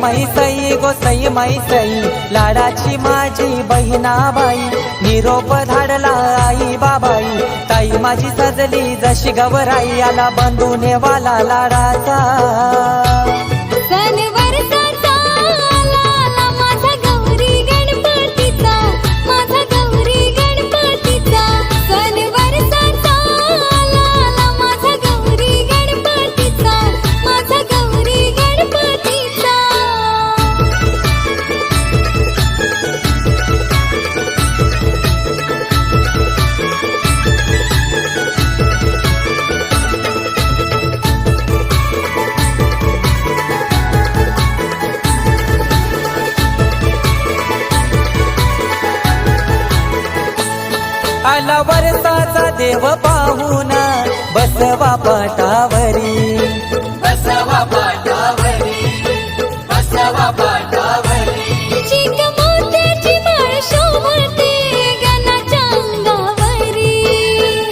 मैसई गोसई मैसई लाडाची माझी बहिणाबाई निरोप धाडला आई बाबाई ताई माझी सजली जशी गवराई आला बंधूने वाला लाडाचा सण वर्षाचा आला माझा गौरी गणपतीचा माझा गौरी गणपतीचा सण वर्षाचा आला माझा गौरी गणपतीचा माझा गौरी गणपतीचा आला वर्षाचा देव पाहून बसवा पाटावरी बसवा पाटावरी बसवा पाटावरी चिक मोत्याची माळ शोभते गणाच्या अंगावरी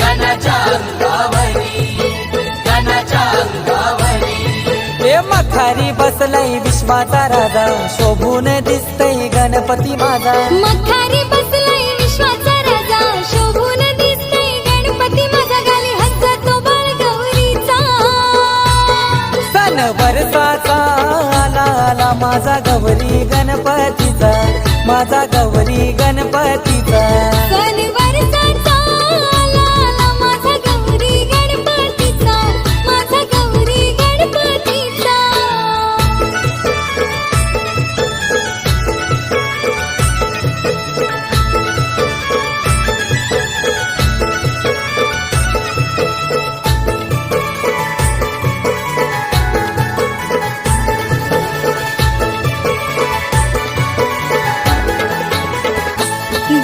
गणाच्या अंगावरी गणाच्या अंगावरी ए मखारी बसलाय विश्वाचा राजा शोभून दिसतय गणपती माझा मखारी बसलाय विश्वाचा राजा शोभून दिसतोय गणपती माझा गाली हसतो बाळ गौरीचा सण वर्षाचा आला माझा गौरी गणपतीचा माझा गौरी गणपतीचा सण वर्षाचा आला माझा गौरी गणपतीचा माझा गौरी गणपतीचा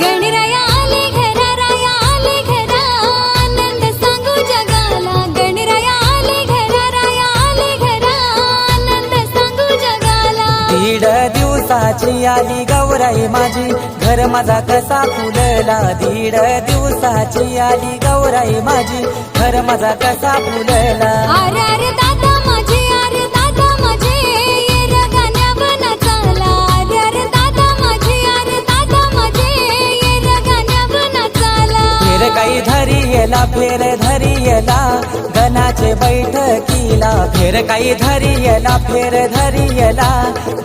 गणराया आले घरा राया आले घरा आनंद सांगू जगाला गणराया आले घरा राया आले घरा आनंद सांगू जगाला दीड दिवसाची आली गौराई माझी घर माझा कसा फुलला दीड दिवसाची आली गौराई माझी घर माझा कसा फुलला आरे आरे दादा माझे आरे दादा माझे येर गाण्या बना चाला आरे आरे दादा माझे आरे दादा माझे येर गाण्या बना चाला फेर काही धरी येला फेर धरी येला गणाचे बैठकीला फेर काही धरी येला फेर धरी येला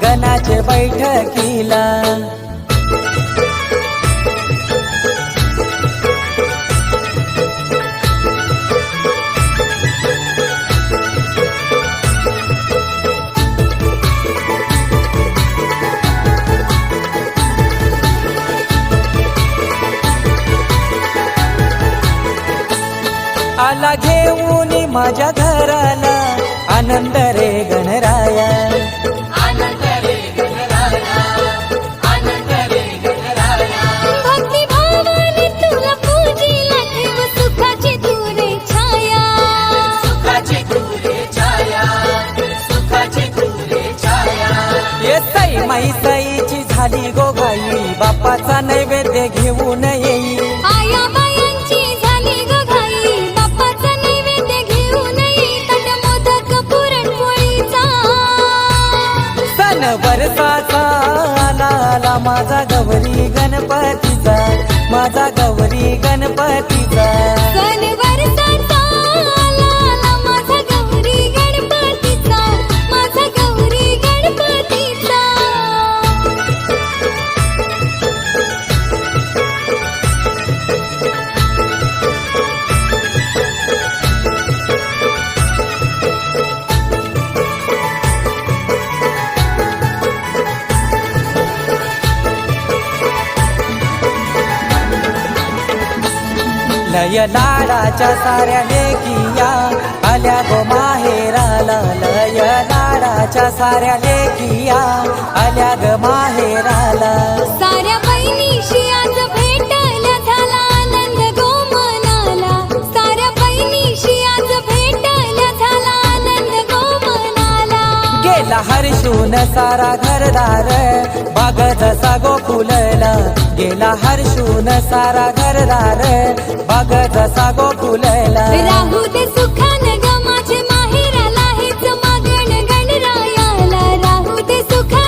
गणाचे बैठकीला आला घेऊन माझ्या घराला आनंद रे गणराया आनंद रे गणराया आनंद रे गणराया भक्ती भावाने तुला पूजिला ठेव सुखाची तुरे छाया सुखाची तुरे छाया सुखाची तुरे छाया येतई मैसईची झाली गोगाई बापाचा नैवेद्य घेऊन येई आया बायांची झाली ग घाई बाप्पाचा नैवेद्य घेऊन ये तट मोदक पुरणपोळीचा सण वर्षाचा आला माझा गौरी गणपतीचा माझा गौरी गणपतीचा सण वर्षाचा आला माझा गौरी गणपतीचा माझा गौरी गणपतीचा लय लाडाच्या साऱ्या लेकिया आल्या गो माहेराला लय लाडाच्या साऱ्या लेकिया आल्या ग माहेराला साऱ्या बहिणीशी आज भेटायला झाला आनंद गो मनाला साऱ्या बहिणीशी आज भेटायला झाला आनंद गो मनाला गेला हर्षून सारा घरदार बाग जसा गोकुलला गेला हर्षून सारा घरदार बाग जसा गोकुलला राहू दे सुखान ग माझे माहेराला हेच मागण गणरायाला राहू दे सुखान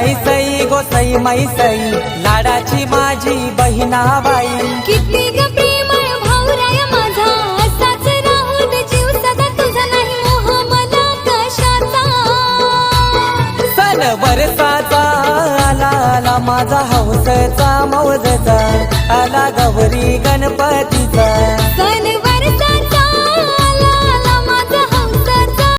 मैसई गोसाई मैसई लाडाची माझी बहिणाबाई किती ग प्रेमळ भाऊराया माझा असाच राहू दे जीव सदा तुझा नाही मोह मला कशाचा सण बरसाचा आला आला माझा हौसचा मौजचा आला गौरी गणपतीचा